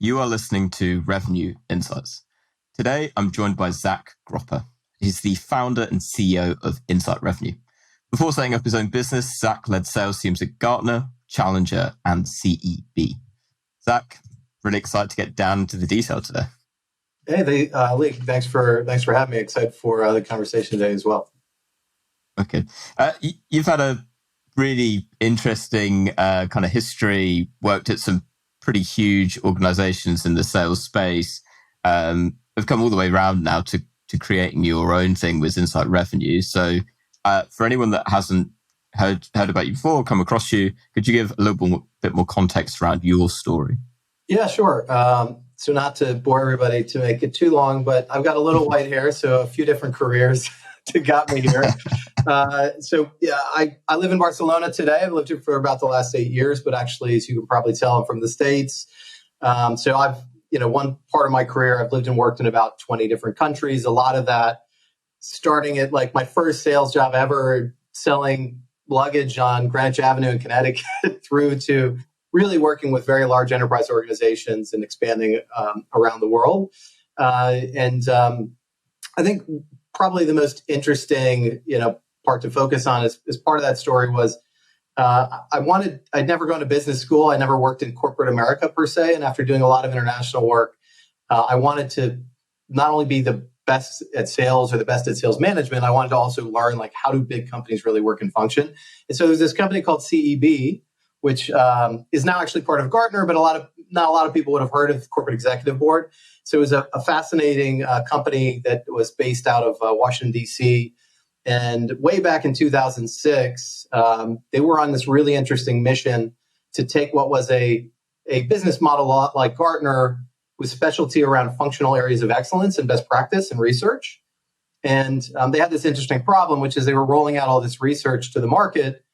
You are listening to Revenue Insights. Today, I'm joined by Zach Gropper. He's the founder and CEO of Insight Revenue. Before setting up his own business, Zach led sales teams at Gartner, Challenger, and CEB. Zach, really excited to get down into the detail today. Hey, Lee, thanks for having me. Excited for the conversation today as well. Okay. You've had a really interesting kind of history, worked at some pretty huge organizations in the sales space. Have come all the way around now to creating your own thing with Insight Revenue. So for anyone that hasn't heard about you before, come across you, could you give a little bit more context around your story? Yeah, sure. So not to bore everybody to make it too long, but I've got a little white hair, so a few different careers that got me here. I live in Barcelona today. I've lived here for about the last 8 years, but actually, as you can probably tell, I'm from the States. So I've, one part of my career, I've lived and worked in about 20 different countries. A lot of that starting at like my first sales job ever, selling luggage on Greenwich Avenue in Connecticut through to really working with very large enterprise organizations and expanding around the world. I think probably the most interesting, part to focus on as part of that story was I'd never gone to business school. I never worked in corporate America per se. And after doing a lot of international work, I wanted to not only be the best at sales or the best at sales management, I wanted to also learn like how do big companies really work and function. And so there's this company called CEB, which is now actually part of Gartner, but not a lot of people would have heard of Corporate Executive Board. So it was a fascinating company that was based out of Washington, D.C. And way back in 2006, they were on this really interesting mission to take what was a business model like Gartner with specialty around functional areas of excellence and best practice and research. And they had this interesting problem, which is they were rolling out all this research to the market,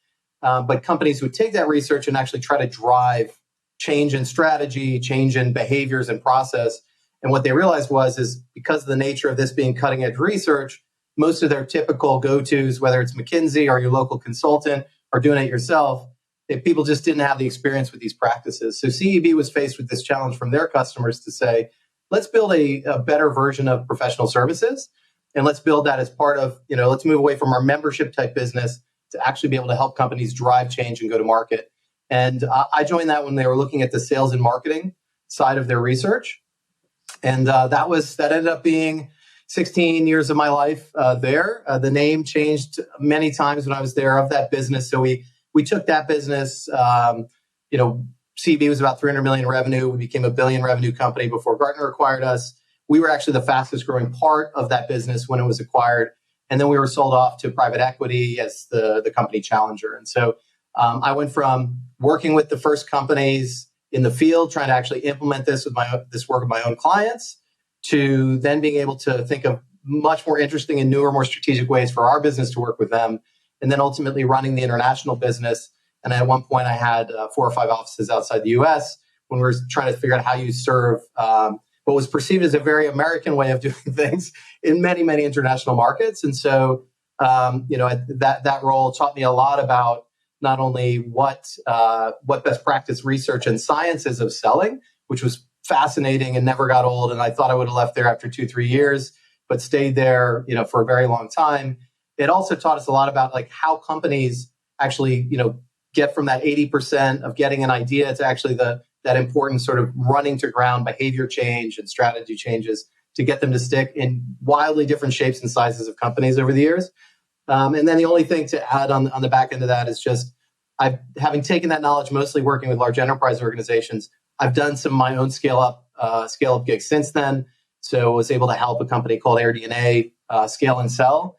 but companies would take that research and actually try to drive change in strategy, change in behaviors and process. And what they realized is because of the nature of this being cutting edge research, most of their typical go-tos, whether it's McKinsey or your local consultant or doing it yourself, people just didn't have the experience with these practices. So CEB was faced with this challenge from their customers to say, let's build a better version of professional services. And let's build that as part of, let's move away from our membership type business to actually be able to help companies drive change and go to market. And I joined that when they were looking at the sales and marketing side of their research. And that ended up being 16 years of my life there. The name changed many times when I was there of that business. So we took that business, CB was about 300 million revenue. We became a $1 billion revenue company before Gartner acquired us. We were actually the fastest growing part of that business when it was acquired. And then we were sold off to private equity as the company Challenger. And so I went from working with the first companies in the field, trying to actually implement this with this work with my own clients, to then being able to think of much more interesting and newer, more strategic ways for our business to work with them, and then ultimately running the international business. And at one point, I had 4 or 5 offices outside the U.S. when we were trying to figure out how you serve what was perceived as a very American way of doing things in many, many international markets. And so, that role taught me a lot about not only what best practice research and science is of selling, which was fascinating and never got old. And I thought I would have left there after 2-3 years, but stayed there, for a very long time. It also taught us a lot about like how companies actually, get from that 80% of getting an idea to actually that important sort of running to ground behavior change and strategy changes to get them to stick in wildly different shapes and sizes of companies over the years. And then the only thing to add on the back end of that is just having taken that knowledge, mostly working with large enterprise organizations, I've done some of my own scale up gigs since then. So I was able to help a company called AirDNA scale and sell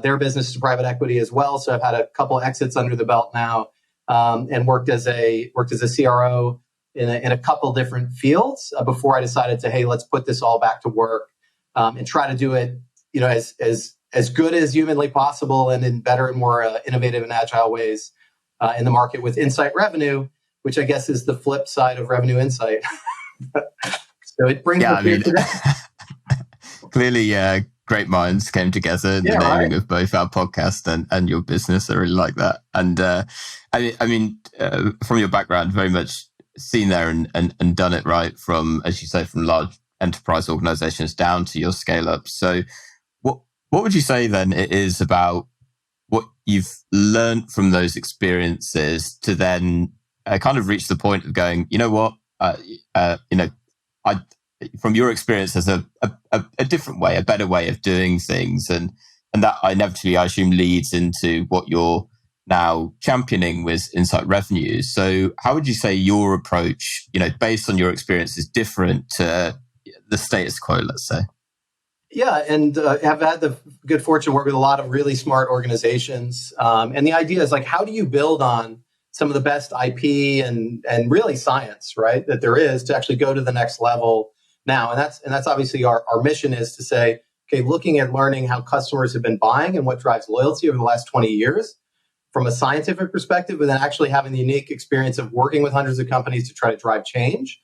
their business to private equity as well. So I've had a couple exits under the belt now, and worked as a CRO in a couple different fields before I decided to, hey, let's put this all back to work and try to do it, as good as humanly possible and in better and more innovative and agile ways in the market with Insight Revenue, which I guess is the flip side of Revenue Insight. So it brings us here today. Clearly, great minds came together in the naming of both our podcast and your business. I really like that. And from your background, very much seen there and done it right from, as you say, from large enterprise organizations down to your scale up. So what would you say then it is about what you've learned from those experiences to then kind of reach the point of going, you know what, I, from your experience, there's a different way, a better way of doing things, and that inevitably, I assume, leads into what you're now championing with Insight Revenues. So how would you say your approach, based on your experience, is different to the status quo, let's say? Yeah, and have had the good fortune to work with a lot of really smart organizations. And the idea is like, how do you build on some of the best IP and really science, right, that there is to actually go to the next level now? And that's obviously our mission is to say, okay, looking at learning how customers have been buying and what drives loyalty over the last 20 years from a scientific perspective, but then actually having the unique experience of working with hundreds of companies to try to drive change.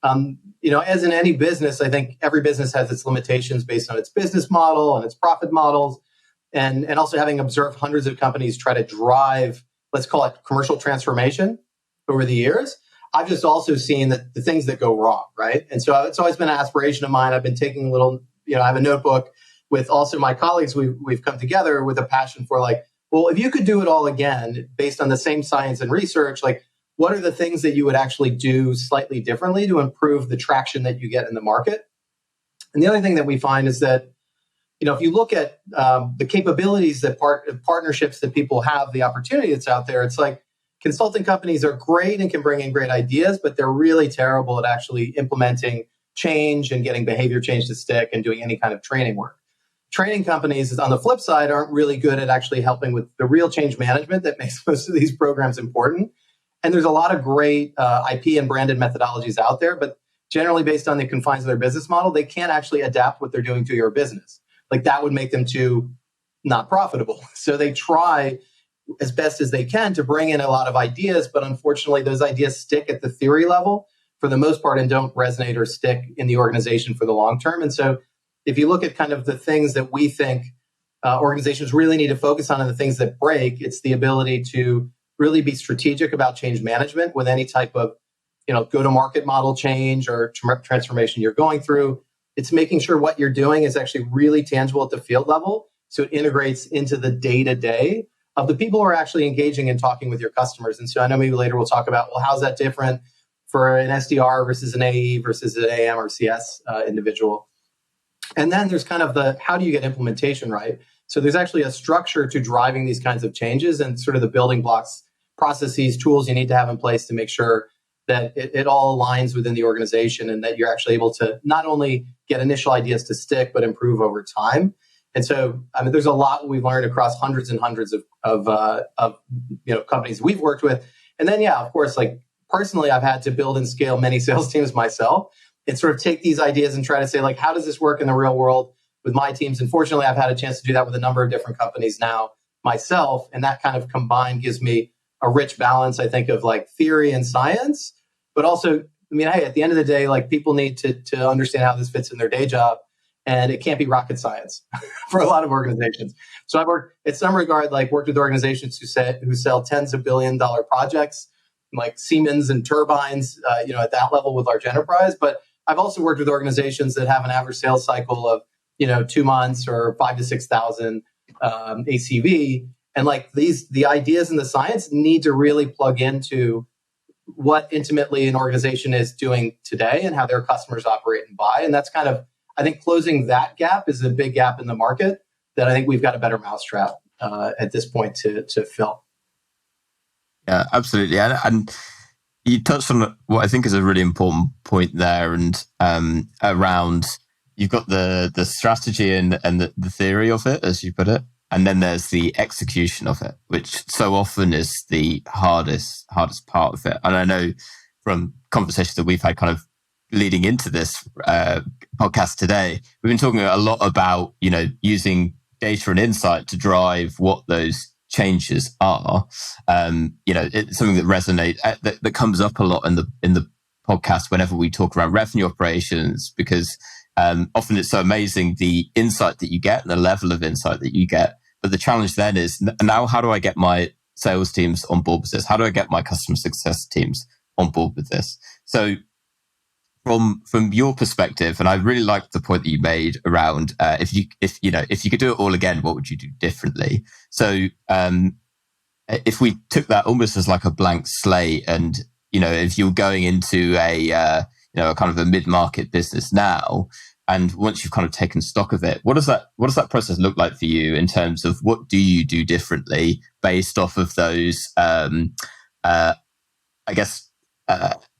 As in any business, I think every business has its limitations based on its business model and its profit models. And also having observed hundreds of companies try to drive, let's call it commercial transformation over the years, I've just also seen that the things that go wrong, right? And so it's always been an aspiration of mine. I've been taking a little, I have a notebook with also my colleagues. We've come together with a passion for like, well, if you could do it all again based on the same science and research, like what are the things that you would actually do slightly differently to improve the traction that you get in the market? And the other thing that we find is that, if you look at the capabilities that partnerships that people have, the opportunity that's out there, it's like consulting companies are great and can bring in great ideas, but they're really terrible at actually implementing change and getting behavior change to stick and doing any kind of training work. Training companies, on the flip side, aren't really good at actually helping with the real change management that makes most of these programs important. And there's a lot of great IP and branded methodologies out there, but generally based on the confines of their business model, they can't actually adapt what they're doing to your business. Like that would make them too not profitable. So they try as best as they can to bring in a lot of ideas, but unfortunately those ideas stick at the theory level for the most part and don't resonate or stick in the organization for the long term. And so if you look at kind of the things that we think organizations really need to focus on and the things that break, it's the ability to really be strategic about change management with any type of go-to-market model change or transformation you're going through. It's making sure what you're doing is actually really tangible at the field level, so it integrates into the day-to-day of the people who are actually engaging and talking with your customers. And so I know maybe later we'll talk about, well, how's that different for an SDR versus an AE versus an AM or CS individual? And then there's kind of the, how do you get implementation right? So there's actually a structure to driving these kinds of changes and sort of the building blocks, processes, tools you need to have in place to make sure that it all aligns within the organization and that you're actually able to not only get initial ideas to stick, but improve over time. And so, there's a lot we've learned across hundreds and hundreds of companies we've worked with. And then, of course, like personally, I've had to build and scale many sales teams myself and sort of take these ideas and try to say, like, how does this work in the real world with my teams? And fortunately, I've had a chance to do that with a number of different companies now myself. And that kind of combined gives me a rich balance, I think, of like theory and science, but also, hey, at the end of the day, like people need to understand how this fits in their day job, and it can't be rocket science for a lot of organizations. So I've worked, in some regard, worked with organizations who sell tens of $billion-dollar projects, like Siemens and turbines, at that level with large enterprise. But I've also worked with organizations that have an average sales cycle of 2 months or 5,000 to 6,000 ACV. And the ideas and the science need to really plug into what intimately an organization is doing today and how their customers operate and buy. And that's kind of, I think, closing that gap is a big gap in the market that I think we've got a better mousetrap at this point to fill. Yeah, absolutely. And you touched on what I think is a really important point there, and around you've got the strategy and the theory of it, as you put it. And then there's the execution of it, which so often is the hardest part of it. And I know from conversations that we've had kind of leading into this podcast today, we've been talking a lot about, using data and insight to drive what those changes are. It's something that resonates, that comes up a lot in the podcast whenever we talk around revenue operations, because often it's so amazing the insight that you get and the level of insight that you get. But the challenge then is, now how do I get my sales teams on board with this? How do I get my customer success teams on board with this. So from your perspective, and I really liked the point that you made around if you could do it all again, what would you do differently? So if we took that almost as like a blank slate, and if you're going into a kind of a mid-market business now, and once you've kind of taken stock of it, what does that process look like for you in terms of what do you do differently based off of those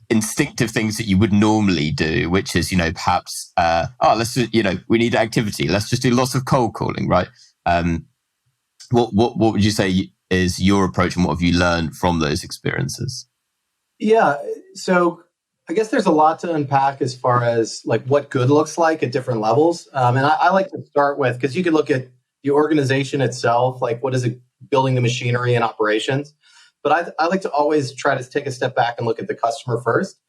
instinctive things that you would normally do, which is, perhaps, let's just, we need activity. Let's just do lots of cold calling, right? What would you say is your approach, and what have you learned from those experiences? Yeah. So I guess there's a lot to unpack as far as like what good looks like at different levels. And I like to start with, because you could look at the organization itself, like what is it building the machinery and operations. But I like to always try to take a step back and look at the customer first.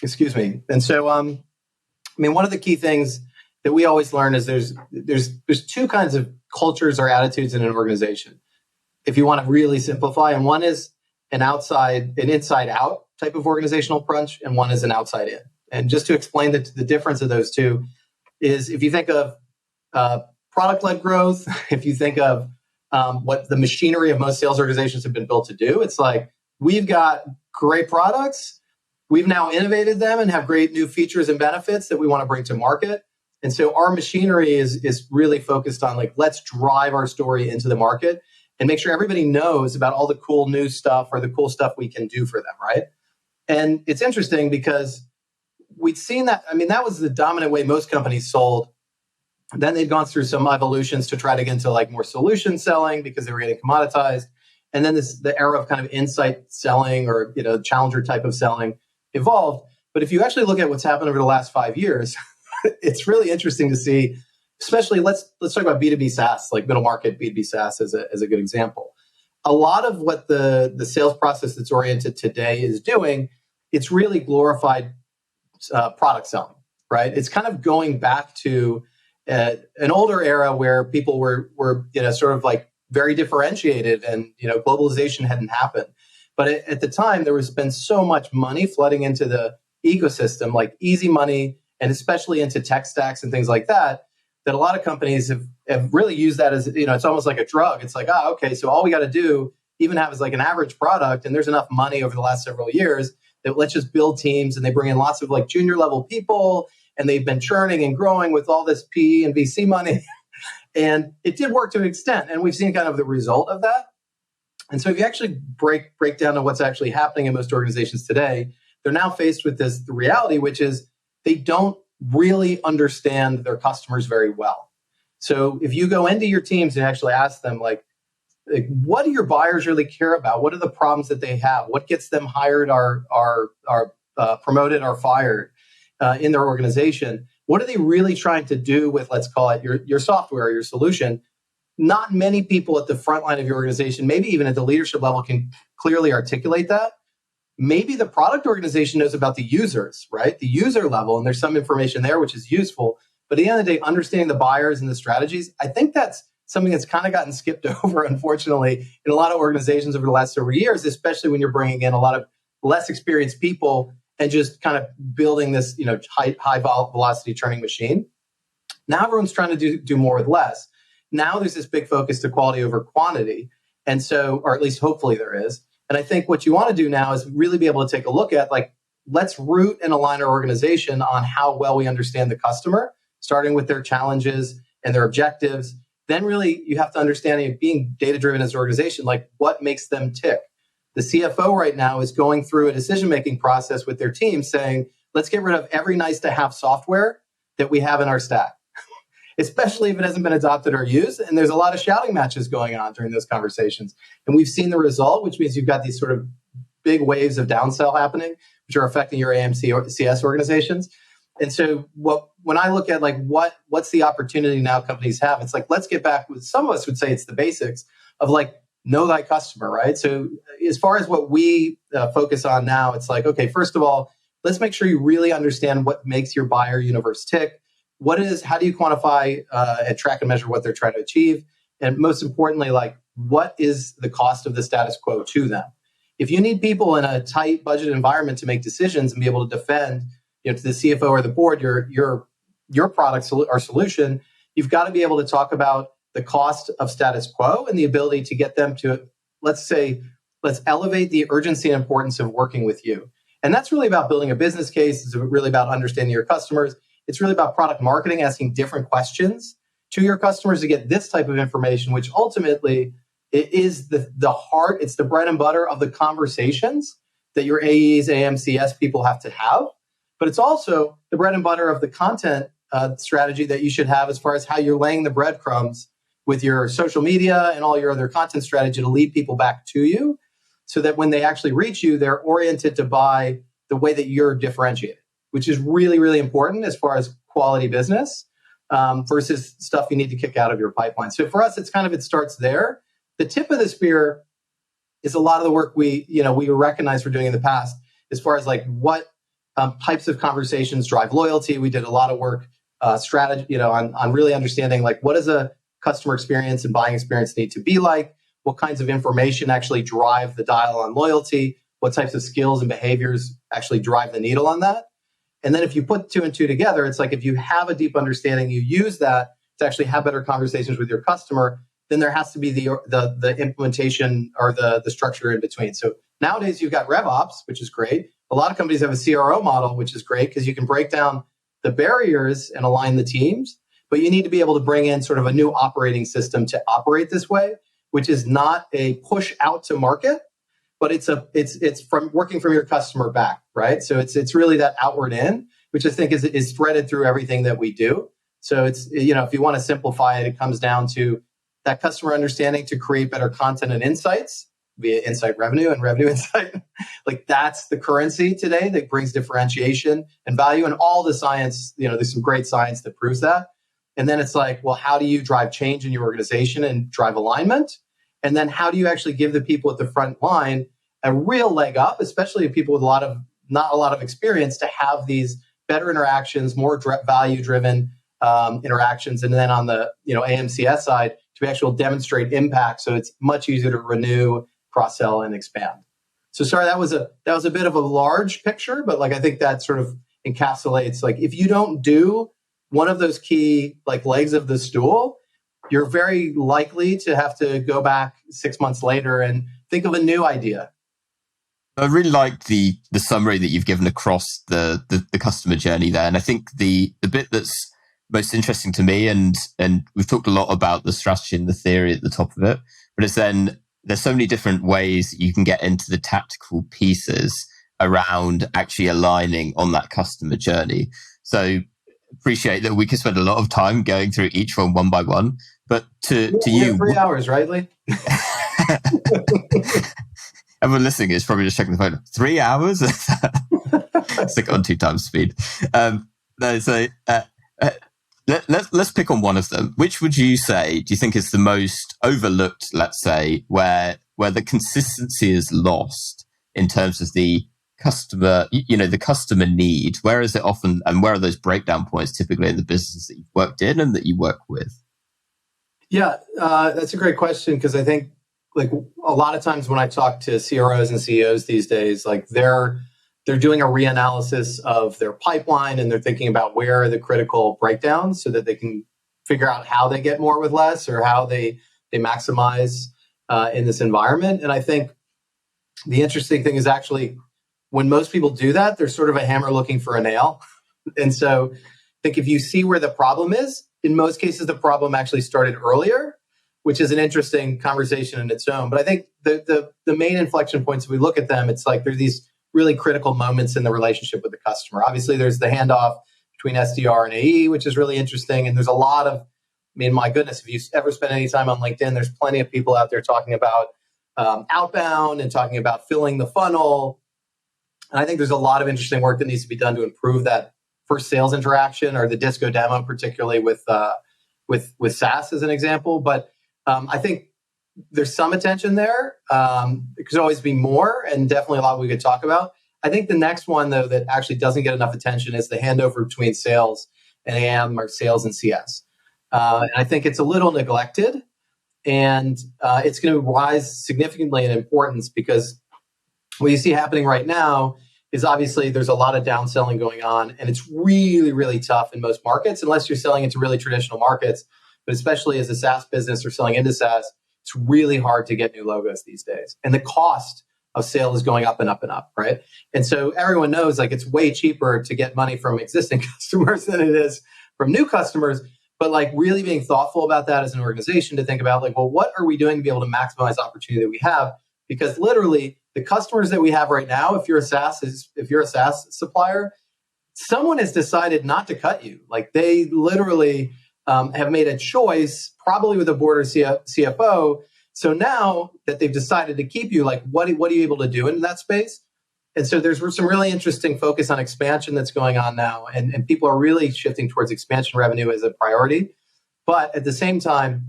Excuse me. And so, one of the key things that we always learn is there's two kinds of cultures or attitudes in an organization, if you want to really simplify. And one is an inside out type of organizational approach, and one is an outside in. And just to explain the difference of those two is, if you think of product-led growth, if you think of what the machinery of most sales organizations have been built to do, it's like, we've got great products, we've now innovated them and have great new features and benefits that we want to bring to market. And so our machinery is really focused on like, let's drive our story into the market and make sure everybody knows about all the cool new stuff or the cool stuff we can do for them, right? And it's interesting because we'd seen that, that was the dominant way most companies sold. Then they'd gone through some evolutions to try to get into like more solution selling because they were getting commoditized. And then the era of kind of insight selling or, challenger type of selling evolved. But if you actually look at what's happened over the last 5 years, it's really interesting to see, especially let's talk about B2B SaaS, like middle market B2B SaaS as a good example. A lot of what the sales process that's oriented today is doing, it's really glorified product selling, right? It's kind of going back to an older era where people were sort of like very differentiated, and globalization hadn't happened. But at the time, there has been so much money flooding into the ecosystem, like easy money, and especially into tech stacks and things like that a lot of companies have really used that as, it's almost like a drug. It's like, okay, so all we got to do, even have is like an average product, and there's enough money over the last several years that let's just build teams, and they bring in lots of like junior level people, and they've been churning and growing with all this PE and VC money. And it did work to an extent, and we've seen kind of the result of that. And so if you actually break down to what's actually happening in most organizations today, they're now faced with the reality, which is they don't really understand their customers very well. So if you go into your teams and actually ask them, like what do your buyers really care about? What are the problems that they have? What gets them hired or promoted or fired in their organization? What are they really trying to do with, let's call it your software or your solution? Not many people at the front line of your organization, maybe even at the leadership level, can clearly articulate that. Maybe the product organization knows about the users, right? The user level, and there's some information there which is useful. But at the end of the day, understanding the buyers and the strategies, I think that's something that's kind of gotten skipped over, unfortunately, in a lot of organizations over the last several years, especially when you're bringing in a lot of less experienced people and just kind of building this, high velocity churning machine. Now everyone's trying to do more with less. Now there's this big focus to quality over quantity. And so, or at least hopefully there is. And I think what you want to do now is really be able to take a look at, like, let's root and align our organization on how well we understand the customer, starting with their challenges and their objectives. Then really you have to understand, being data-driven as an organization, like what makes them tick. The CFO right now is going through a decision-making process with their team saying, let's get rid of every nice-to-have software that we have in our stack, especially if it hasn't been adopted or used. And there's a lot of shouting matches going on during those conversations. And we've seen the result, which means you've got these sort of big waves of downsell happening, which are affecting your AMC or CS organizations. And so when I look at like what's the opportunity now companies have, it's like, let's get back with, some of us would say it's the basics of like, know thy customer, right? So as far as what we focus on now, it's like, okay, first of all, let's make sure you really understand what makes your buyer universe tick. What is, how do you quantify and track and measure what they're trying to achieve? And most importantly, like, what is the cost of the status quo to them? If you need people in a tight budget environment to make decisions and be able to defend, to the CFO or the board, your product or solution, you've got to be able to talk about the cost of status quo and the ability to get them to, let's elevate the urgency and importance of working with you. And that's really about building a business case. It's really about understanding your customers. It's really about product marketing, asking different questions to your customers to get this type of information, which ultimately it is the heart, it's the bread and butter of the conversations that your AEs, AMCS people have to have. But it's also the bread and butter of the content strategy that you should have as far as how you're laying the breadcrumbs with your social media and all your other content strategy to lead people back to you, so that when they actually reach you, they're oriented to buy the way that you're differentiated, which is really, really important as far as quality business versus stuff you need to kick out of your pipeline. So for us, it starts there. The tip of the spear is a lot of the work we recognize we're doing in the past as far as like what types of conversations drive loyalty. We did a lot of work strategy, on really understanding like what does a customer experience and buying experience need to be like? What kinds of information actually drive the dial on loyalty? What types of skills and behaviors actually drive the needle on that? And then if you put two and two together, it's like if you have a deep understanding, you use that to actually have better conversations with your customer, then there has to be the implementation or the structure in between. So nowadays you've got RevOps, which is great. A lot of companies have a CRO model, which is great because you can break down the barriers and align the teams, but you need to be able to bring in sort of a new operating system to operate this way, which is not a push out to market, but it's from working from your customer back, right? So it's really that outward in, which I think is threaded through everything that we do. So it's, if you want to simplify it, it comes down to that customer understanding to create better content and insights via insight revenue and revenue insight. Like that's the currency today that brings differentiation and value, and all the science, there's some great science that proves that. And then it's like, well, how do you drive change in your organization and drive alignment? And then how do you actually give the people at the front line a real leg up, especially people with not a lot of experience, to have these better interactions, more value-driven interactions, and then on the AMCS side to actually demonstrate impact, so it's much easier to renew, cross-sell, and expand. So sorry, that was a bit of a large picture, but like I think that sort of encapsulates, like if you don't do one of those key like legs of the stool, you're very likely to have to go back 6 months later and think of a new idea. I really like the summary that you've given across the customer journey there. And I think the bit that's most interesting to me, and we've talked a lot about the strategy and the theory at the top of it, but it's then there's so many different ways you can get into the tactical pieces around actually aligning on that customer journey. So appreciate that we could spend a lot of time going through each one by one, but to you, 3 hours, right, Lee? Everyone listening is probably just checking the phone. 3 hours? Stick it on 2 times speed. Let's pick on one of them. Which would you say, do you think is the most overlooked, let's say, where the consistency is lost in terms of the customer, the customer need? Where is it often, and where are those breakdown points typically in the businesses that you've worked in and that you work with? Yeah, that's a great question, because I think like a lot of times when I talk to CROs and CEOs these days, like they're doing a reanalysis of their pipeline, and they're thinking about where are the critical breakdowns so that they can figure out how they get more with less, or how they maximize in this environment. And I think the interesting thing is actually when most people do that, they're sort of a hammer looking for a nail. And so I think if you see where the problem is, in most cases, the problem actually started earlier, which is an interesting conversation in its own. But I think the main inflection points, if we look at them, it's like there's these really critical moments in the relationship with the customer. Obviously, there's the handoff between SDR and AE, which is really interesting. And there's a lot of, my goodness, if you ever spend any time on LinkedIn, there's plenty of people out there talking about outbound and talking about filling the funnel. And I think there's a lot of interesting work that needs to be done to improve that first sales interaction, or the disco demo, particularly with SaaS as an example. But I think there's some attention there. There could always be more, and definitely a lot we could talk about. I think the next one, though, that actually doesn't get enough attention is the handover between sales and AM, or sales and CS. And I think it's a little neglected, and it's going to rise significantly in importance, because what you see happening right now is obviously there's a lot of downselling going on, and it's really, really tough in most markets, unless you're selling into really traditional markets. But especially as a SaaS business or selling into SaaS, it's really hard to get new logos these days. And the cost of sale is going up and up and up, right? And so everyone knows like it's way cheaper to get money from existing customers than it is from new customers. But like really being thoughtful about that as an organization to think about like, well, what are we doing to be able to maximize opportunity that we have? Because literally the customers that we have right now, if you're a SaaS supplier, someone has decided not to cut you. Like they literally have made a choice, probably with a board or CFO. So now that they've decided to keep you, like what are you able to do in that space? And so there's some really interesting focus on expansion that's going on now. And people are really shifting towards expansion revenue as a priority. But at the same time,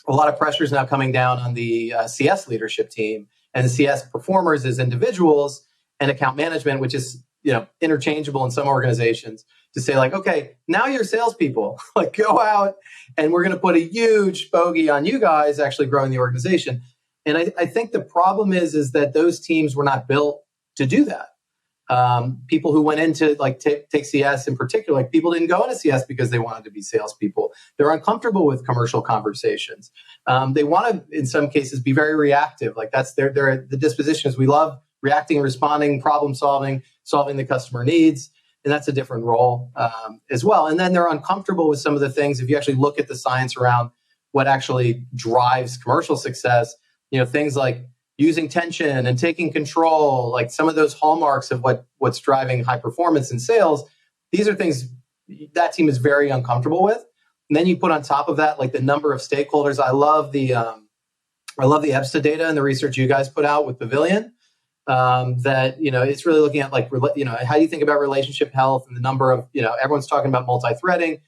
a lot of pressure is now coming down on the CS leadership team and the CS performers as individuals and account management, which is interchangeable in some organizations, to say like, okay, now you're salespeople, like go out and we're going to put a huge bogey on you guys actually growing the organization. And I think the problem is that those teams were not built to do that. People who went into like take CS in particular, like people didn't go into CS because they wanted to be salespeople. They're uncomfortable with commercial conversations. They want to, in some cases, be very reactive. Like that's the disposition is we love reacting, responding, problem solving the customer needs. And that's a different role as well. And then they're uncomfortable with some of the things. If you actually look at the science around what actually drives commercial success, things like using tension and taking control, like some of those hallmarks of what's driving high performance in sales, these are things that team is very uncomfortable with. And then you put on top of that, like the number of stakeholders. I love the EBSTA data and the research you guys put out with Pavilion. That it's really looking at like how you think about relationship health and the number of everyone's talking about multi-threading.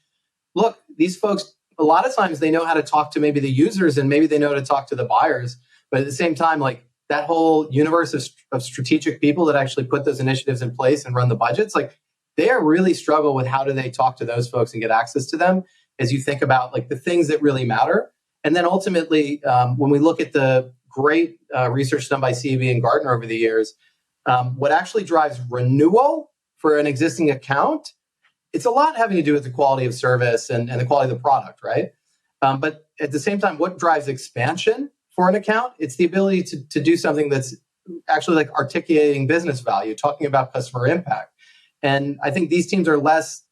Look, these folks a lot of times they know how to talk to maybe the users and maybe they know how to talk to the buyers, but at the same time, like that whole universe of strategic people that actually put those initiatives in place and run the budgets, like they are really struggle with how do they talk to those folks and get access to them as you think about like the things that really matter. And then ultimately, when we look at the great research done by CV and Gartner over the years, what actually drives renewal for an existing account, it's a lot having to do with the quality of service and the quality of the product, right? But at the same time, what drives expansion for an account? It's the ability to do something that's actually like articulating business value, talking about customer impact. And I think these teams are less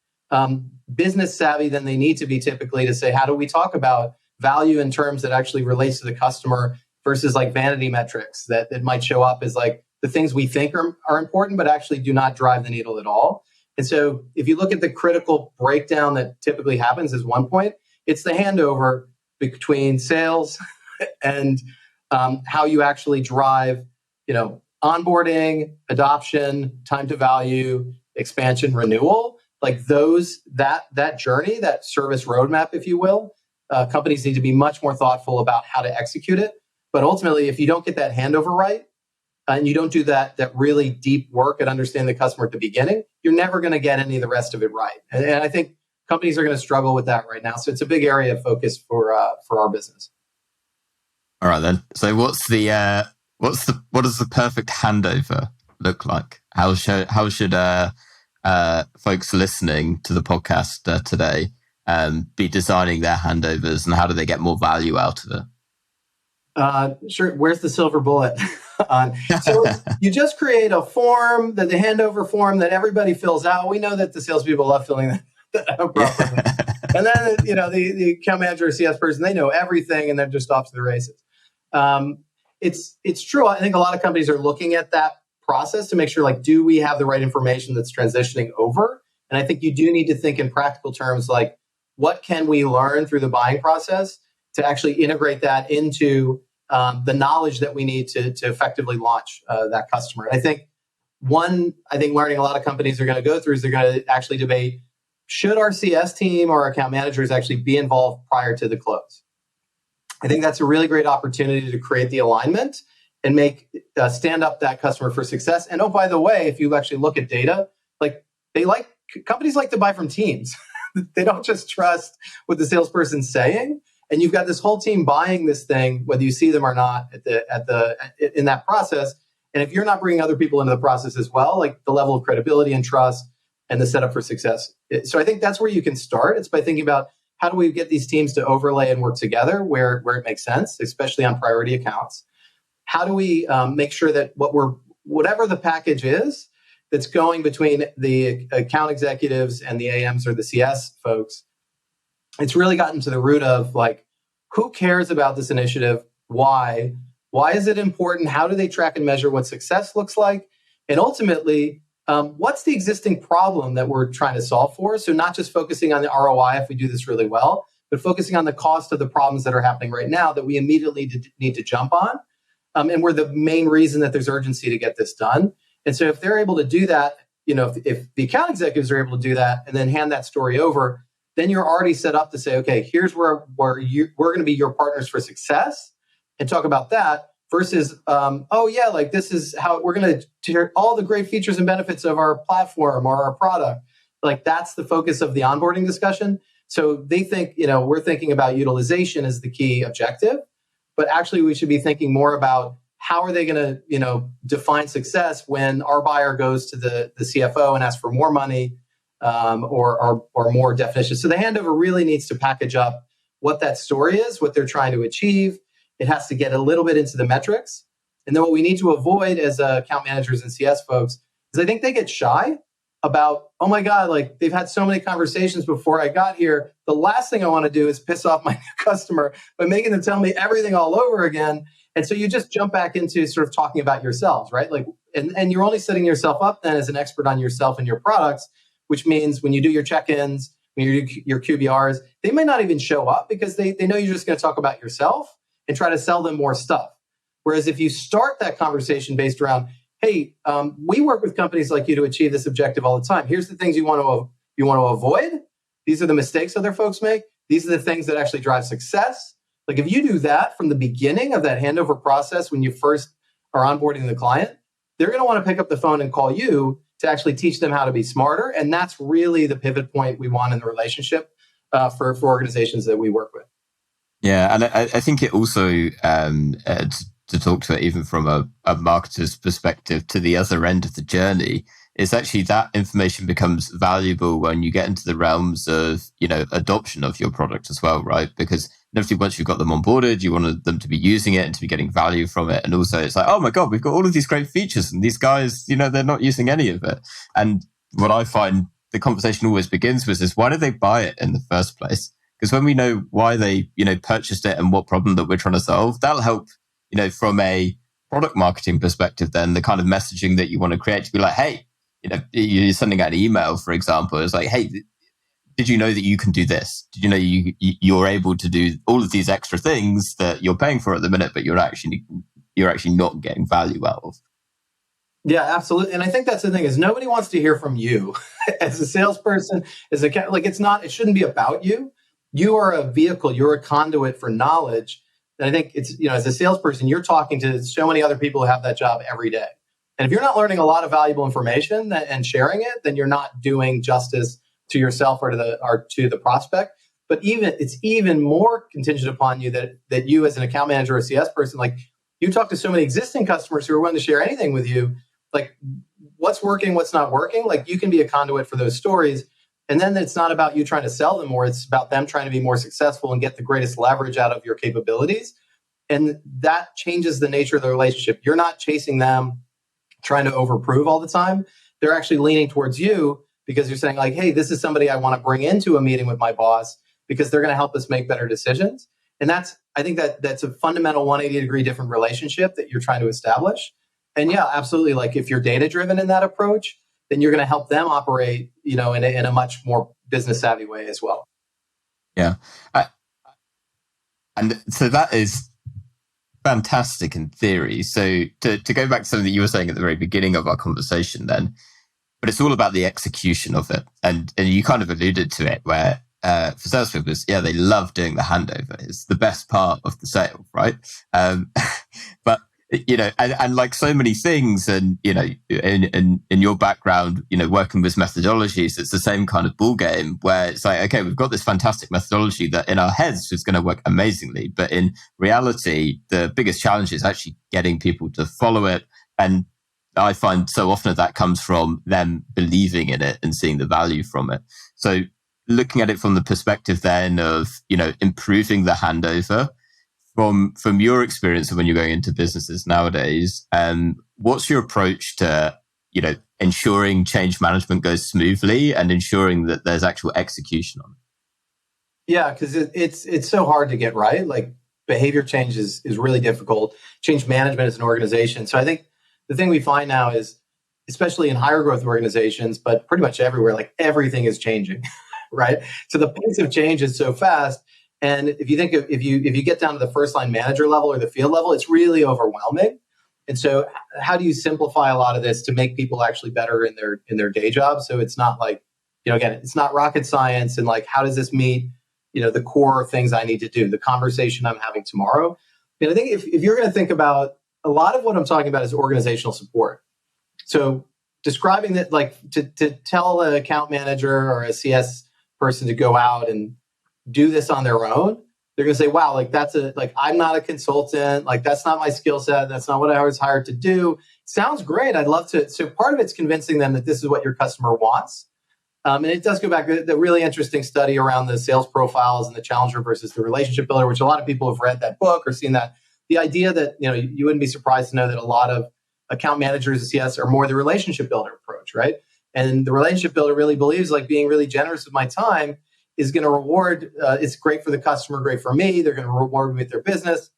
business savvy than they need to be typically to say, how do we talk about value in terms that actually relates to the customer versus like vanity metrics that might show up as like the things we think are important, but actually do not drive the needle at all. And so if you look at the critical breakdown that typically happens is one point, it's the handover between sales and how you actually drive, onboarding, adoption, time to value, expansion, renewal, like that journey, that service roadmap, if you will. Companies need to be much more thoughtful about how to execute it. But ultimately, if you don't get that handover right, and you don't do that really deep work at understanding the customer at the beginning, you're never going to get any of the rest of it right. And I think companies are going to struggle with that right now. So it's a big area of focus for our business. All right then. So what does the perfect handover look like? How should folks listening to the podcast today be designing their handovers, and how do they get more value out of it? Sure. Where's the silver bullet? So you just create a form, the handover form that everybody fills out. We know that the salespeople love filling that out properly. And then, the account manager or CS person, they know everything and they're just off to the races. It's true. I think a lot of companies are looking at that process to make sure, like, do we have the right information that's transitioning over? And I think you do need to think in practical terms, like, what can we learn through the buying process to actually integrate that into the knowledge that we need to effectively launch that customer. And I think learning a lot of companies are going to go through is they're going to actually debate, should our CS team or account managers actually be involved prior to the close? I think that's a really great opportunity to create the alignment and make stand up that customer for success. And oh, by the way, if you actually look at data, like companies like to buy from teams. They don't just trust what the salesperson's saying. And you've got this whole team buying this thing, whether you see them or not in that process. And if you're not bringing other people into the process as well, like the level of credibility and trust and the setup for success. So I think that's where you can start. It's by thinking about how do we get these teams to overlay and work together where it makes sense, especially on priority accounts. How do we make sure that whatever the package is that's going between the account executives and the AMs or the CS folks, it's really gotten to the root of like, who cares about this initiative? Why? Why is it important? How do they track and measure what success looks like? And ultimately, what's the existing problem that we're trying to solve for? So not just focusing on the ROI if we do this really well, but focusing on the cost of the problems that are happening right now that we immediately need to jump on. And we're the main reason that there's urgency to get this done. And so if they're able to do that, if the account executives are able to do that and then hand that story over, then you're already set up to say, okay, here's where we're going to be your partners for success and talk about that versus, like this is how we're going to share all the great features and benefits of our platform or our product. Like that's the focus of the onboarding discussion. So they think, we're thinking about utilization as the key objective, but actually we should be thinking more about how are they going to, define success when our buyer goes to the CFO and asks for more money or more definitions. So the handover really needs to package up what that story is, what they're trying to achieve. It has to get a little bit into the metrics. And then what we need to avoid as account managers and CS folks is I think they get shy about, oh my God, like they've had so many conversations before I got here. The last thing I want to do is piss off my new customer by making them tell me everything all over again. And so you just jump back into sort of talking about yourselves, right? Like, and you're only setting yourself up then as an expert on yourself and your products, which means when you do your check-ins, when you do your QBRs, they may not even show up because they know you're just going to talk about yourself and try to sell them more stuff. Whereas if you start that conversation based around, hey, we work with companies like you to achieve this objective all the time. Here's the things you want to avoid. These are the mistakes other folks make. These are the things that actually drive success. Like if you do that from the beginning of that handover process when you first are onboarding the client, they're going to want to pick up the phone and call you to actually teach them how to be smarter. And that's really the pivot point we want in the relationship for organizations that we work with. Yeah, and I think it also, to talk to it even from a marketer's perspective to the other end of the journey, is actually that information becomes valuable when you get into the realms of, adoption of your product as well, right? Because inevitably once you've got them onboarded, you want them to be using it and to be getting value from it. And also it's like, oh my God, we've got all of these great features and these guys, they're not using any of it. And what I find the conversation always begins with is why did they buy it in the first place? Because when we know why they, purchased it and what problem that we're trying to solve, that'll help, from a product marketing perspective, then the kind of messaging that you want to create to be like, hey, you're sending out an email, for example, it's like, hey, did you know that you can do this? Did you know you're able to do all of these extra things that you're paying for at the minute, but you're actually not getting value out of? Yeah, absolutely. And I think that's the thing is nobody wants to hear from you as a salesperson, it shouldn't be about you. You are a vehicle, you're a conduit for knowledge. And I think it's, as a salesperson, you're talking to so many other people who have that job every day. And if you're not learning a lot of valuable information and sharing it, then you're not doing justice to yourself or to the prospect. But it's even more contingent upon you that you as an account manager or CS person, like you talk to so many existing customers who are willing to share anything with you, like what's working, what's not working, like you can be a conduit for those stories. And then it's not about you trying to sell them more. It's about them trying to be more successful and get the greatest leverage out of your capabilities. And that changes the nature of the relationship. You're not chasing them, trying to overprove all the time. They're actually leaning towards you because you're saying like, hey, this is somebody I want to bring into a meeting with my boss because they're going to help us make better decisions. And I think that's a fundamental 180-degree different relationship that you're trying to establish. And yeah, absolutely. Like if you're data-driven in that approach, then you're going to help them operate, in a much more business savvy way as well. Yeah. And so that is fantastic in theory. So to go back to something that you were saying at the very beginning of our conversation then, but it's all about the execution of it. And you kind of alluded to it where for salespeople, they love doing the handover. It's the best part of the sale, right? But and like so many things, and in your background, working with methodologies, it's the same kind of ball game where it's like, okay, we've got this fantastic methodology that in our heads is going to work amazingly, but in reality, the biggest challenge is actually getting people to follow it And I find so often that comes from them believing in it and seeing the value from it. So looking at it from the perspective then of, improving the handover from your experience of when you're going into businesses nowadays, what's your approach to, ensuring change management goes smoothly and ensuring that there's actual execution on it? Yeah, because it's so hard to get right. Like behavior change is really difficult. Change management as an organization. So I think the thing we find now is, especially in higher growth organizations, but pretty much everywhere, like everything is changing, right? So the pace of change is so fast. And if you think of, if you get down to the first line manager level or the field level, it's really overwhelming. And so how do you simplify a lot of this to make people actually better in their day job? So it's not like, again, it's not rocket science. And like, how does this meet, the core things I need to do, the conversation I'm having tomorrow? And I think if you're going to think about, a lot of what I'm talking about is organizational support. So describing that, like to tell an account manager or a CS person to go out and do this on their own, they're going to say, wow, like I'm not a consultant. Like that's not my skill set. That's not what I was hired to do. Sounds great. I'd love to. So part of it's convincing them that this is what your customer wants. And it does go back to the really interesting study around the sales profiles and the challenger versus the relationship builder, which a lot of people have read that book or seen that. The idea that, you wouldn't be surprised to know that a lot of account managers at CS are more the relationship builder approach, right? And the relationship builder really believes like being really generous with my time is going to reward, it's great for the customer, great for me. They're going to reward me with their business.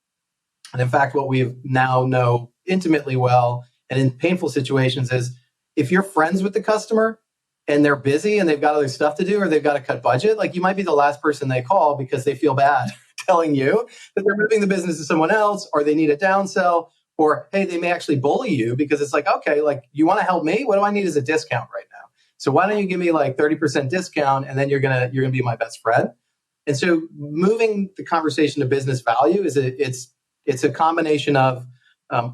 And in fact, what we now know intimately well and in painful situations is if you're friends with the customer and they're busy and they've got other stuff to do or they've got to cut budget, like you might be the last person they call because they feel bad telling you that they're moving the business to someone else or they need a downsell, or hey, they may actually bully you because it's like, okay, like you want to help me? What do I need is a discount right now. So why don't you give me like 30% discount and then you're gonna be my best friend? And so moving the conversation to business value is it's a combination of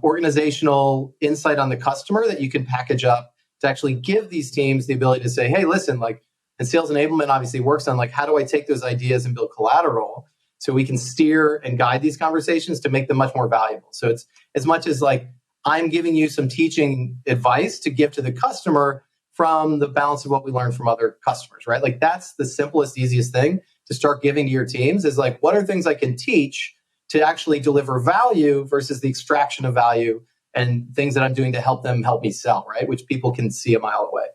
organizational insight on the customer that you can package up to actually give these teams the ability to say, hey, listen, like, and sales enablement obviously works on like, how do I take those ideas and build collateral so we can steer and guide these conversations to make them much more valuable. So it's as much as like, I'm giving you some teaching advice to give to the customer from the balance of what we learned from other customers, right? Like that's the simplest, easiest thing to start giving to your teams is like, what are things I can teach to actually deliver value versus the extraction of value and things that I'm doing to help them help me sell, right? Which people can see a mile away.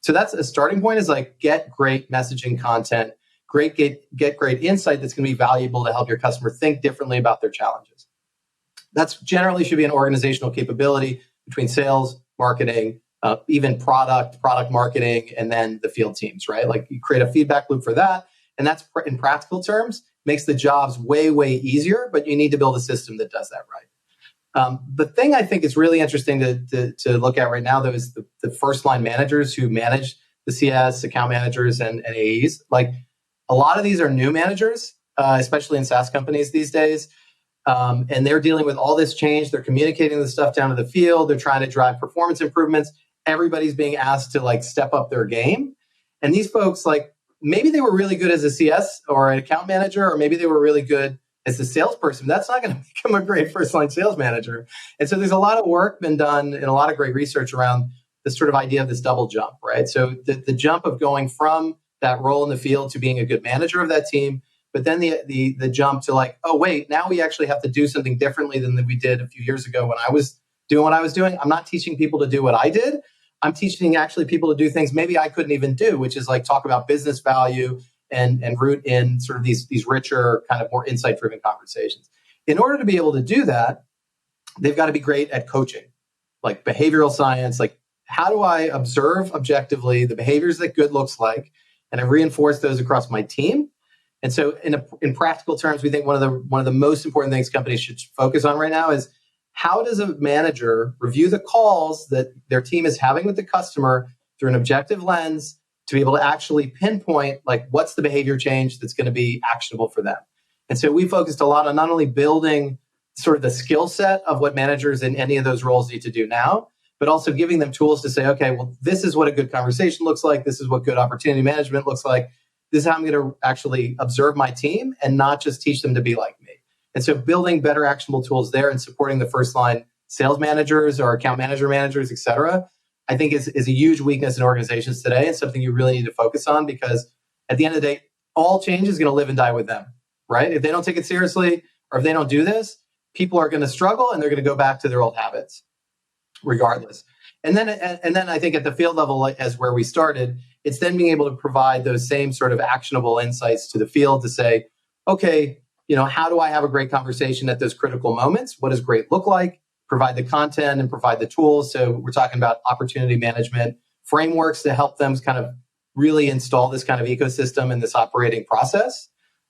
So that's a starting point is like, get great messaging content, get great insight that's going to be valuable to help your customer think differently about their challenges. That's generally should be an organizational capability between sales, marketing, even product marketing, and then the field teams, right? Like you create a feedback loop for that. And that's in practical terms, makes the jobs way, way easier, but you need to build a system that does that right. The thing I think is really interesting to look at right now, though, is the first line managers who manage the CS, account managers, and AEs. Like a lot of these are new managers, especially in SaaS companies these days. And they're dealing with all this change. They're communicating the stuff down to the field. They're trying to drive performance improvements. Everybody's being asked to like step up their game. And these folks, like maybe they were really good as a CS or an account manager, or maybe they were really good as a salesperson. That's not going to become a great first line sales manager. And so there's a lot of work been done and a lot of great research around this sort of idea of this double jump, right? So the jump of going from that role in the field to being a good manager of that team, but then the jump to like, oh, wait, now we actually have to do something differently than we did a few years ago when I was doing what I was doing. I'm not teaching people to do what I did. I'm teaching actually people to do things maybe I couldn't even do, which is like talk about business value and root in sort of these richer, kind of more insight-driven conversations. In order to be able to do that, they've got to be great at coaching, like behavioral science, like how do I observe objectively the behaviors that good looks like, and I reinforce those across my team. And so in practical terms, we think one of the most important things companies should focus on right now is how does a manager review the calls that their team is having with the customer through an objective lens to be able to actually pinpoint like what's the behavior change that's going to be actionable for them. And so we focused a lot on not only building sort of the skill set of what managers in any of those roles need to do now, but also giving them tools to say, okay, well, this is what a good conversation looks like. This is what good opportunity management looks like. This is how I'm going to actually observe my team and not just teach them to be like me. And so building better actionable tools there and supporting the first line sales managers or account managers, et cetera, I think is a huge weakness in organizations today, and something you really need to focus on, because at the end of the day, all change is going to live and die with them, right? If they don't take it seriously, or if they don't do this, people are going to struggle and they're going to go back to their old habits regardless. And then I think at the field level, as where we started, it's then being able to provide those same sort of actionable insights to the field to say, okay, how do I have a great conversation at those critical moments? What does great look like? Provide the content and provide the tools. So we're talking about opportunity management frameworks to help them kind of really install this kind of ecosystem and this operating process.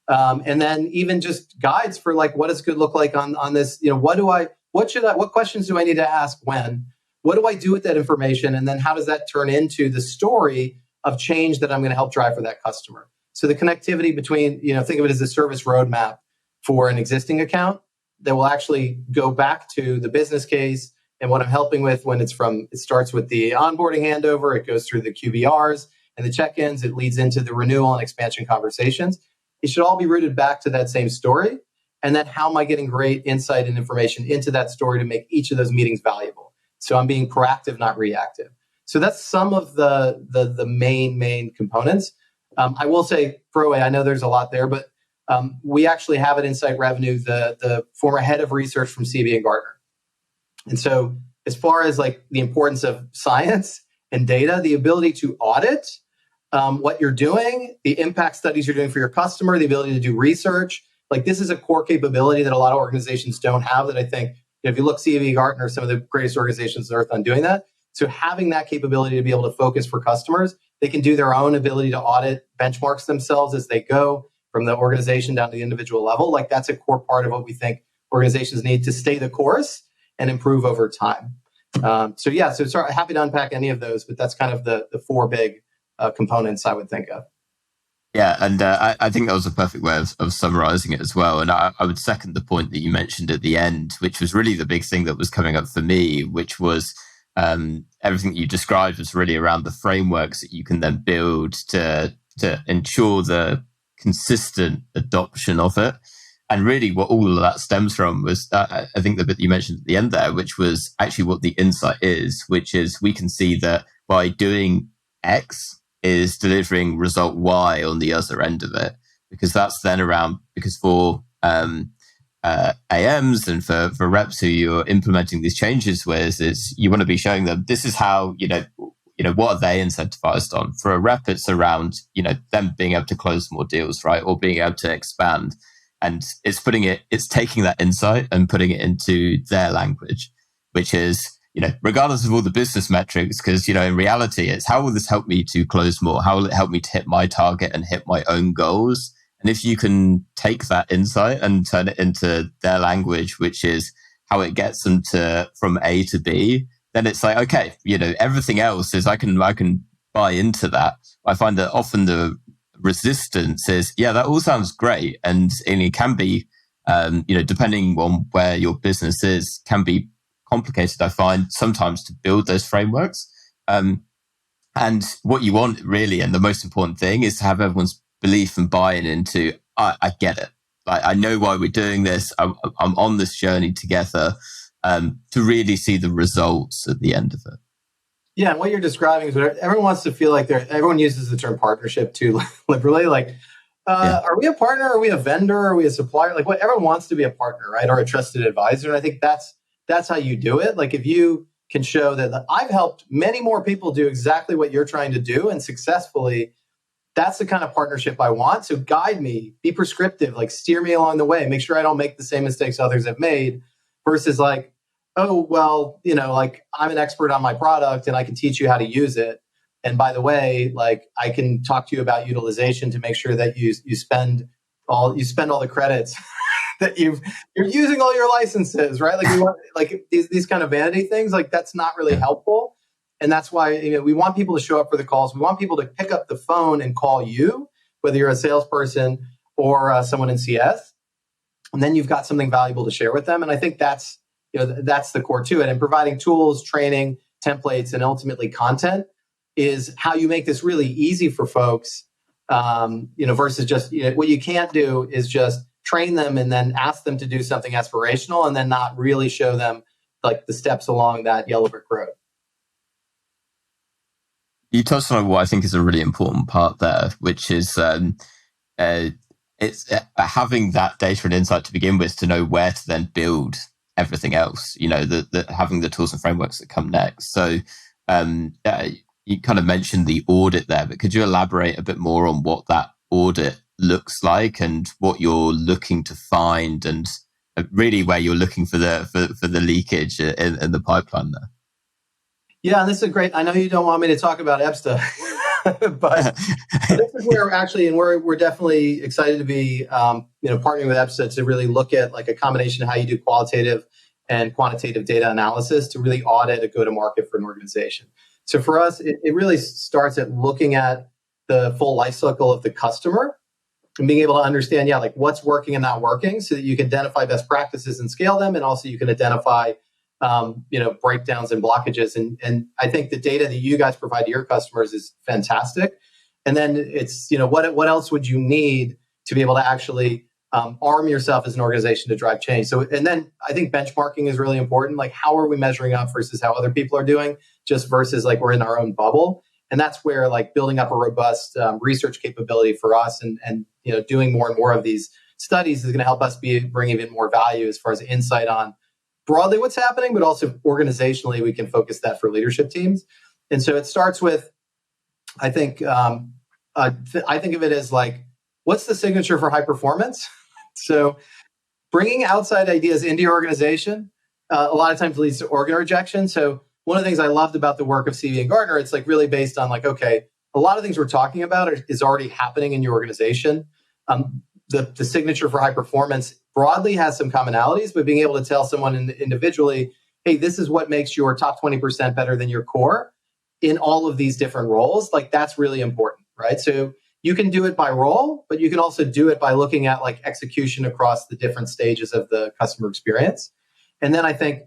And then even just guides for like, what does good look like on this? What questions do I need to ask when? What do I do with that information? And then how does that turn into the story of change that I'm going to help drive for that customer? So the connectivity between, think of it as a service roadmap for an existing account that will actually go back to the business case and what I'm helping with when it starts with the onboarding handover, it goes through the QBRs and the check-ins, it leads into the renewal and expansion conversations. It should all be rooted back to that same story. And then how am I getting great insight and information into that story to make each of those meetings valuable? So I'm being proactive, not reactive. So that's some of the main components. I will say, throwaway, I know there's a lot there, but we actually have at Insight Revenue the former head of research from CV Gartner. And so as far as like the importance of science and data, the ability to audit what you're doing, the impact studies you're doing for your customer, the ability to do research, like this is a core capability that a lot of organizations don't have that I think, if you look CV Gartner, some of the greatest organizations on earth on doing that. So having that capability to be able to focus for customers, they can do their own ability to audit benchmarks themselves as they go from the organization down to the individual level. Like that's a core part of what we think organizations need to stay the course and improve over time. So sorry, happy to unpack any of those, but that's kind of the four big components I would think of. Yeah, and I think that was a perfect way of summarizing it as well. And I would second the point that you mentioned at the end, which was really the big thing that was coming up for me, which was everything that you described was really around the frameworks that you can then build to ensure the consistent adoption of it. And really what all of that stems from was, I think the bit you mentioned at the end there, which was actually what the insight is, which is we can see that by doing X is delivering result Y on the other end of it, because that's then around, because for AMs and for reps who you're implementing these changes with, is you want to be showing them this is how, what are they incentivized on? For a rep, it's around, them being able to close more deals, right? Or being able to expand. And it's taking that insight and putting it into their language, which is, regardless of all the business metrics, because, in reality, it's how will this help me to close more? How will it help me to hit my target and hit my own goals? And if you can take that insight and turn it into their language, which is how it gets them from A to B, then it's like, okay, everything else is I can buy into that. I find that often the resistance is, yeah, that all sounds great. And it can be, depending on where your business is, can be complicated, I find, sometimes to build those frameworks. And what you want really, and the most important thing, is to have everyone's belief and buy-in into, I get it. I know why we're doing this. I'm on this journey together to really see the results at the end of it. Yeah, and what you're describing is what everyone wants to feel like everyone uses the term partnership too liberally. Like, are we a partner? Are we a vendor? Are we a supplier? Like, everyone wants to be a partner, right? Or a trusted advisor. And I think that's how you do it. Like, if you can show that I've helped many more people do exactly what you're trying to do and successfully, that's the kind of partnership I want. So guide me, be prescriptive, like steer me along the way, make sure I don't make the same mistakes others have made, versus like, oh, well, like I'm an expert on my product and I can teach you how to use it. And by the way, like I can talk to you about utilization to make sure that you spend all the credits that you're using all your licenses, right? Like we want, like these kind of vanity things, like that's not really helpful. And that's why we want people to show up for the calls. We want people to pick up the phone and call you, whether you're a salesperson or someone in CS. And then you've got something valuable to share with them. And I think that's the core to it. And providing tools, training, templates, and ultimately content is how you make this really easy for folks. Versus just what you can't do is just train them and then ask them to do something aspirational and then not really show them like the steps along that yellow brick road. You touched on what I think is a really important part there, which is it's having that data and insight to begin with to know where to then build everything else. Having the tools and frameworks that come next. So you kind of mentioned the audit there, but could you elaborate a bit more on what that audit looks like and what you're looking to find, and really where you're looking for the leakage in the pipeline there? Yeah, and this is great. I know you don't want me to talk about EBSTA, but this is where we're definitely excited to be, partnering with EBSTA to really look at like a combination of how you do qualitative and quantitative data analysis to really audit a go-to-market for an organization. So for us, it really starts at looking at the full life cycle of the customer and being able to understand, like what's working and not working, so that you can identify best practices and scale them, and also you can identify breakdowns and blockages. And I think the data that you guys provide to your customers is fantastic. And then it's, what else would you need to be able to actually arm yourself as an organization to drive change? So, and then I think benchmarking is really important. Like, how are we measuring up versus how other people are doing, just versus like we're in our own bubble. And that's where like building up a robust research capability for us and doing more and more of these studies is going to help us bring even more value as far as insight on broadly what's happening, but also organizationally, we can focus that for leadership teams. And so it starts with, I think of it as like, what's the signature for high performance? So bringing outside ideas into your organization, a lot of times leads to organ rejection. So one of the things I loved about the work of CV Gartner, it's like really based on like, okay, a lot of things we're talking about is already happening in your organization. The signature for high performance broadly has some commonalities, but being able to tell someone individually, hey, this is what makes your top 20% better than your core in all of these different roles, like that's really important, right? So you can do it by role, but you can also do it by looking at like execution across the different stages of the customer experience. And then I think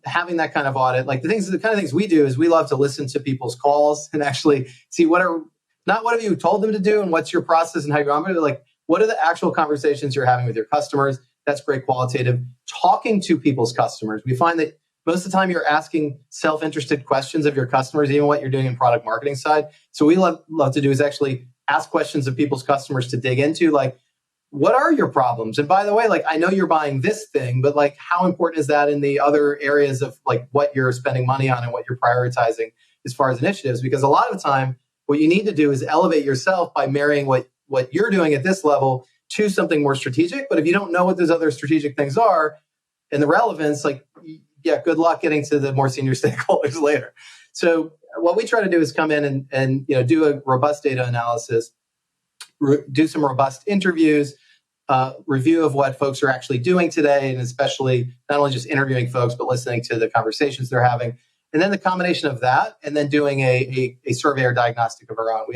having that kind of audit, like the kind of things we do is we love to listen to people's calls and actually see not what have you told them to do and what's your process and how you're on it, like what are the actual conversations you're having with your customers? That's great qualitative. Talking to people's customers. We find that most of the time you're asking self-interested questions of your customers, even what you're doing in product marketing side. So we love to do is actually ask questions of people's customers to dig into, like, what are your problems? And by the way, like, I know you're buying this thing, but like, how important is that in the other areas of like what you're spending money on and what you're prioritizing as far as initiatives? Because a lot of the time, what you need to do is elevate yourself by marrying what you're doing at this level to something more strategic. But if you don't know what those other strategic things are and the relevance, like, yeah, good luck getting to the more senior stakeholders later. So what we try to do is come in and do a robust data analysis, do some robust interviews, review of what folks are actually doing today, and especially not only just interviewing folks, but listening to the conversations they're having. And then the combination of that and then doing a survey or diagnostic of our own. We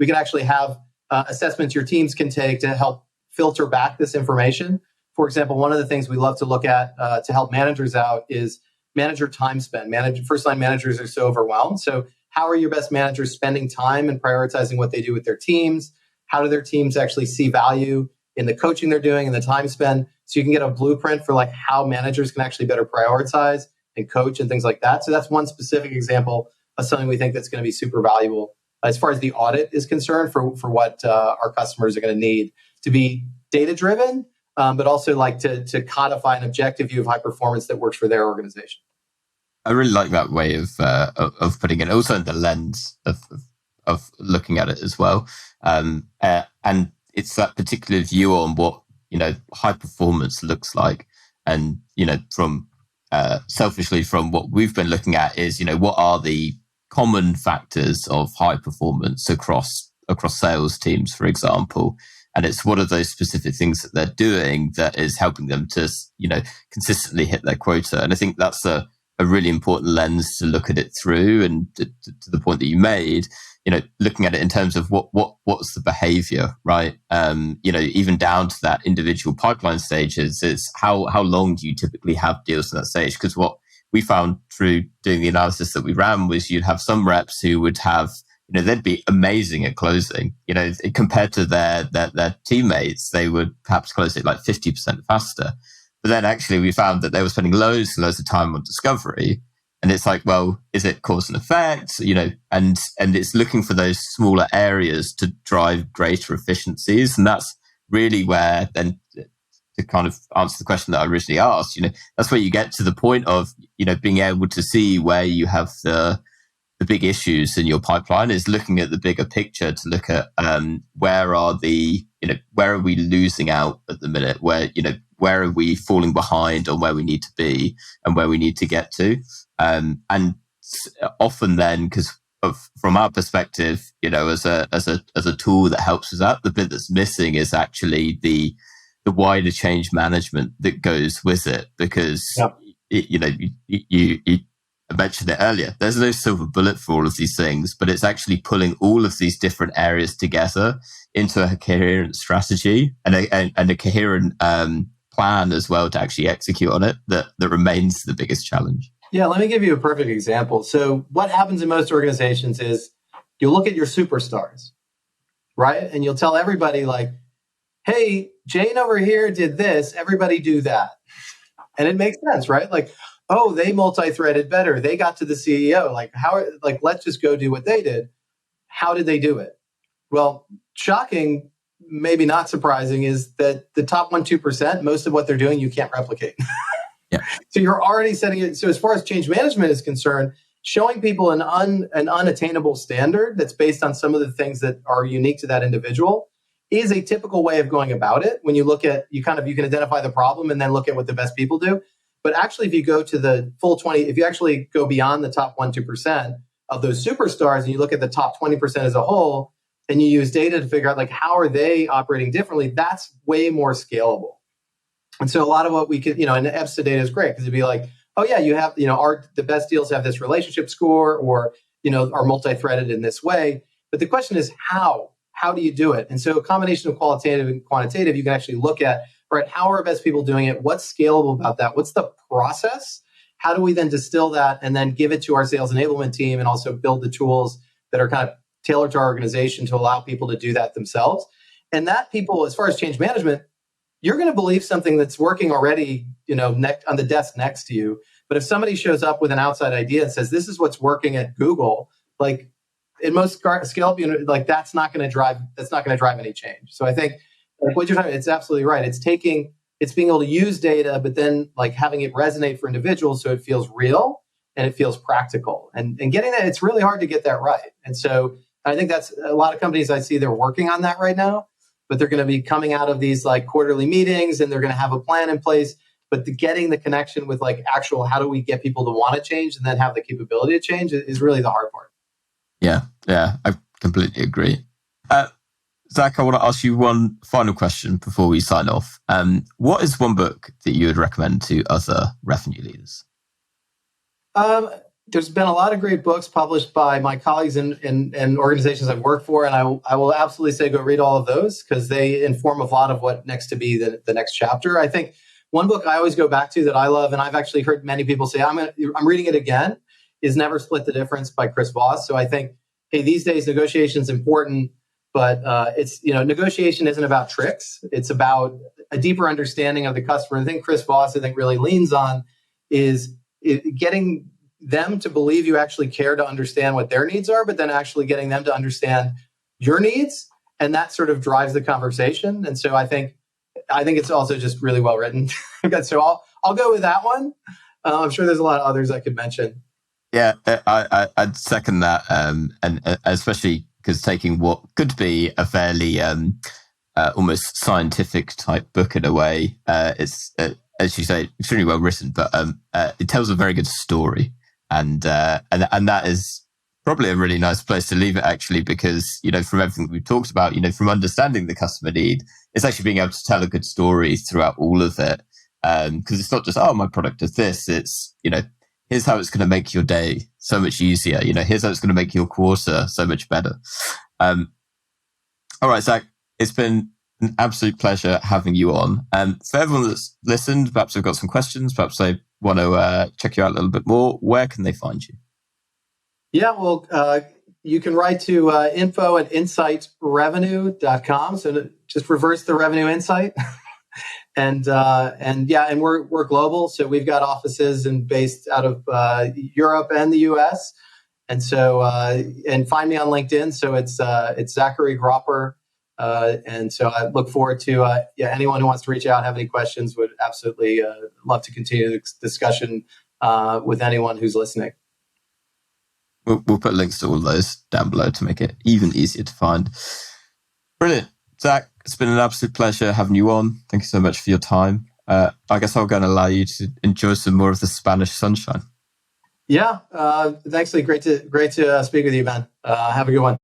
can actually have assessments your teams can take to help filter back this information. For example, one of the things we love to look at to help managers out is manager time spent. First-line managers are so overwhelmed. So how are your best managers spending time and prioritizing what they do with their teams? How do their teams actually see value in the coaching they're doing and the time spent? So you can get a blueprint for like how managers can actually better prioritize and coach and things like that. So that's one specific example of something we think that's going to be super valuable as far as the audit is concerned for what our customers are going to need to be data-driven, but also like to codify an objective view of high performance that works for their organization. I really like that way of putting it, also in the lens of looking at it as well. And it's that particular view on what, high performance looks like. And, from selfishly from what we've been looking at is, what are the common factors of high performance across sales teams, for example. And it's what are those specific things that they're doing that is helping them to, consistently hit their quota. And I think that's a really important lens to look at it through. And to the point that you made, looking at it in terms of what's the behavior, right? Even down to that individual pipeline stages is how long do you typically have deals in that stage? Because what we found through doing the analysis that we ran was you'd have some reps who would have, they'd be amazing at closing, compared to their teammates, they would perhaps close it like 50% faster. But then actually we found that they were spending loads and loads of time on discovery. And it's like, well, is it cause and effect? And it's looking for those smaller areas to drive greater efficiencies. And that's really where then, to kind of answer the question that I originally asked, that's where you get to the point of, being able to see where you have the big issues in your pipeline, is looking at the bigger picture to look at where are we losing out at the minute, where are we falling behind on where we need to be and where we need to get to. And often then, because from our perspective, as a tool that helps us out, the bit that's missing is actually the wider change management that goes with it, because you mentioned it earlier. There's no silver bullet for all of these things, but it's actually pulling all of these different areas together into a coherent strategy and a coherent plan as well to actually execute on it that remains the biggest challenge. Yeah, let me give you a perfect example. So what happens in most organizations is you'll look at your superstars, right? And you'll tell everybody like, hey, Jane over here did this, everybody do that. And it makes sense, right? Like, oh, they multi-threaded better. They got to the CEO. Let's just go do what they did. How did they do it? Well, shocking, maybe not surprising, is that the top 1-2%, most of what they're doing, you can't replicate. Yeah. So you're already setting it. So as far as change management is concerned, showing people an unattainable standard that's based on some of the things that are unique to that individual is a typical way of going about it. When you look at, you can identify the problem and then look at what the best people do. But actually, if you go to the full 20, if you actually go beyond the top 1-2% of those superstars and you look at the top 20% as a whole, and you use data to figure out like how are they operating differently, that's way more scalable. And so a lot of what we could, and the EBSTA data is great because it'd be like, oh yeah, you have, the best deals have this relationship score or, are multi-threaded in this way. But the question is how? How do you do it? And so a combination of qualitative and quantitative, you can actually look at, right, how are best people doing it? What's scalable about that? What's the process? How do we then distill that and then give it to our sales enablement team and also build the tools that are kind of tailored to our organization to allow people to do that themselves? And that people, as far as change management, you're going to believe something that's working already, on the desk next to you. But if somebody shows up with an outside idea and says, this is what's working at Google, like in most scale up, that's not going to drive any change. So I think like what you're talking about, it's absolutely right. It's being able to use data, but then like having it resonate for individuals so it feels real and it feels practical. And getting that, it's really hard to get that right. And so I think that's a lot of companies I see, they're working on that right now, but they're going to be coming out of these like quarterly meetings and they're going to have a plan in place. But getting the connection with like actual, how do we get people to want to change and then have the capability to change is really the hard part. Yeah, I completely agree. Zach, I want to ask you one final question before we sign off. What is one book that you would recommend to other revenue leaders? There's been a lot of great books published by my colleagues and organizations I've worked for, and I will absolutely say go read all of those because they inform a lot of what next to be the next chapter. I think one book I always go back to that I love, and I've actually heard many people say I'm reading it again, is Never Split the Difference by Chris Voss. So I think, hey, these days negotiation is important, but it's negotiation isn't about tricks. It's about a deeper understanding of the customer. And the thing Chris Voss really leans on is getting them to believe you actually care to understand what their needs are, but then actually getting them to understand your needs, and that sort of drives the conversation. And so I think it's also just really well written. So I'll go with that one. I'm sure there's a lot of others I could mention. Yeah, I'd second that, and especially because taking what could be a fairly almost scientific type book in a way, it's as you say, extremely well written, but it tells a very good story, and that is probably a really nice place to leave it, actually, because from everything we've talked about, from understanding the customer need, it's actually being able to tell a good story throughout all of it, because it's not just my product does this. It's here's how it's going to make your day so much easier. Here's how it's going to make your quarter so much better. All right, Zach, it's been an absolute pleasure having you on. For everyone that's listened, perhaps they've got some questions, perhaps they want to check you out a little bit more. Where can they find you? Yeah, well, you can write to info@insightrevenue.com. So to just reverse the revenue insight. and we're global. So we've got offices based out of Europe and the U.S. And so, and find me on LinkedIn. So it's Zachary Gropper. And so I look forward to anyone who wants to reach out, have any questions, would absolutely love to continue the discussion with anyone who's listening. We'll put links to all those down below to make it even easier to find. Brilliant. Zach, it's been an absolute pleasure having you on. Thank you so much for your time. I guess I'll go and allow you to enjoy some more of the Spanish sunshine. Yeah. Thanks, Lee. Great to speak with you, man. Have a good one.